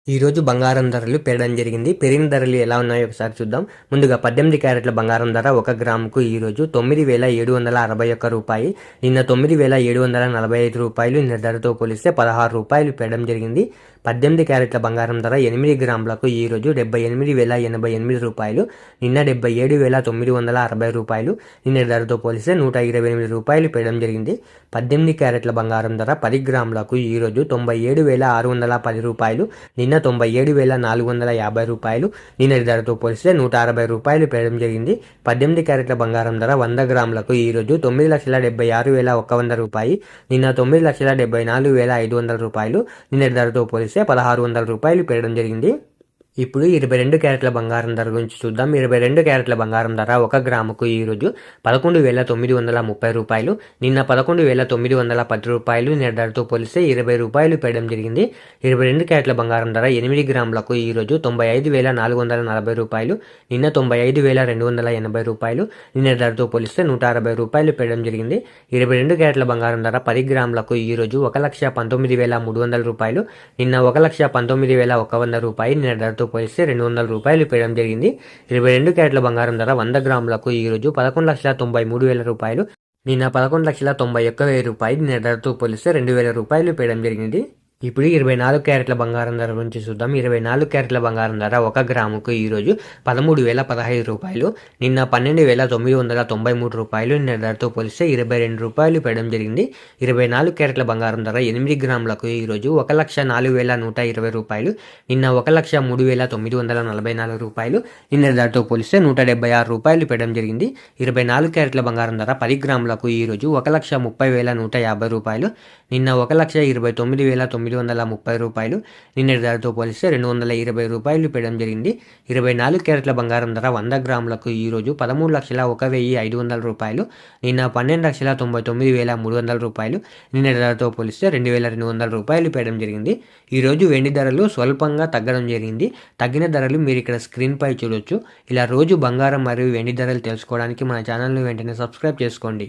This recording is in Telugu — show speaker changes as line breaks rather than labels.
ఈరోజు బంగారం ధరలు పెరగడం జరిగింది. పెరిగిన ధరలు ఎలా ఉన్నాయో ఒకసారి చూద్దాం. ముందుగా 18 క్యారెట్ల బంగారం ధర 1 గ్రాముకు ఈరోజు 9,761 రూపాయి. నిన్న 9,745 రూపాయలు. నిన్న ధరతో పోలిస్తే 16 రూపాయలు పెరగడం జరిగింది. 18 క్యారెట్ల బంగారం ధర 8 గ్రాములకు ఈరోజు 78,088 రూపాయలు. నిన్న 77,960 రూపాయలు. నిన్న ధరతో పోలిస్తే 128 రూపాయలు పెరగడం జరిగింది. 18 క్యారెట్ల బంగారం ధర 10 గ్రాములకు ఈరోజు 97,610 రూపాయలు. నిన్న 97,450 రూపాయలు. నిన్నటి ధరతో పోలిస్తే 160 రూపాయలు పెరగడం జరిగింది. 18 క్యారెట్ల బంగారం ధర 100 గ్రాములకు ఈరోజు 9,76,100 రూపాయి. నిన్న 9,74,500 రూపాయలు. నిన్నటి ధరతో పోలిస్తే 1,600 రూపాయలు పెరగడం జరిగింది. ఇప్పుడు 22 క్యారెట్ల బంగారం ధర గురించి చూద్దాం. 22 క్యారెట్ల బంగారం ధర 1 గ్రాముకు ఈరోజు 11,930 రూపాయలు. నిన్న 11,910 రూపాయలు. నిన్న ధరతో పోలిస్తే 20 రూపాయలు పెరగడం జరిగింది. 22 క్యారెట్ల బంగారం ధర 8 గ్రాములకు ఈరోజు 95,440 రూపాయలు. నిన్న 95,280 రూపాయలు. నిన్న ధరతో పోలిస్తే 160 రూపాయలు పెరగడం జరిగింది. 22 క్యారెట్ల బంగారం ధర 10 గ్రాములకు ఈరోజు 1,19,300 రూపాయలు. నిన్న 1,19,100 రూపాయలు. నిన్న ధరతో పోలిస్తే 200 రూపాయలు పెరగడం జరిగింది. 22 క్యారెట్ల బంగారం ధర 100 గ్రాములకు ఈరోజు 11,93,000 రూపాయలు. నిన్న 11,91,000 రూపాయలు. నిన్న ధరతో పోలిస్తే 2,000 రూపాయలు పెరగడం జరిగింది. ఇప్పుడు 24 క్యారెట్ల బంగారం ధర గురించి చూద్దాం. 24 క్యారెట్ల బంగారం ధర 1 గ్రాముకు ఈరోజు 13,015 రూపాయలు. నిన్న 12,993 రూపాయలు. నిన్న ధరతో పోలిస్తే 22 రూపాయలు పెరగడం జరిగింది. 24 క్యారెట్ల బంగారం ధర 8 గ్రాములకు ఈరోజు 1,04,120 రూపాయలు. నిన్న 1,03,944 రూపాయలు. నిన్న ధరతో పోలిస్తే 176 రూపాయలు పెరగడం జరిగింది. 24 క్యారెట్ల బంగారం ధర 10 గ్రాములకు ఈరోజు 1,30,150 రూపాయలు. నిన్న 1,29,930 రూపాయలు. నిన్నటి ధరతో పోలిస్తే 220 రూపాయలు పెరగడం జరిగింది. 24 క్యారెట్ల బంగారం ధర 100 గ్రాములకు ఈరోజు 13,01,500 రూపాయలు. నిన్న 12,99,300 రూపాయలు. నిన్నటి ధరతో పోలిస్తే 2,200 రూపాయలు పెరగడం జరిగింది. ఈరోజు వెండి ధరలు స్వల్పంగా తగ్గడం జరిగింది. తగ్గిన ధరలు మీరు ఇక్కడ స్క్రీన్ పై చూడొచ్చు. ఇలా రోజు బంగారం మరియు వెండి ధరలు తెలుసుకోవడానికి మన ఛానల్ని వెంటనే సబ్స్క్రైబ్ చేసుకోండి.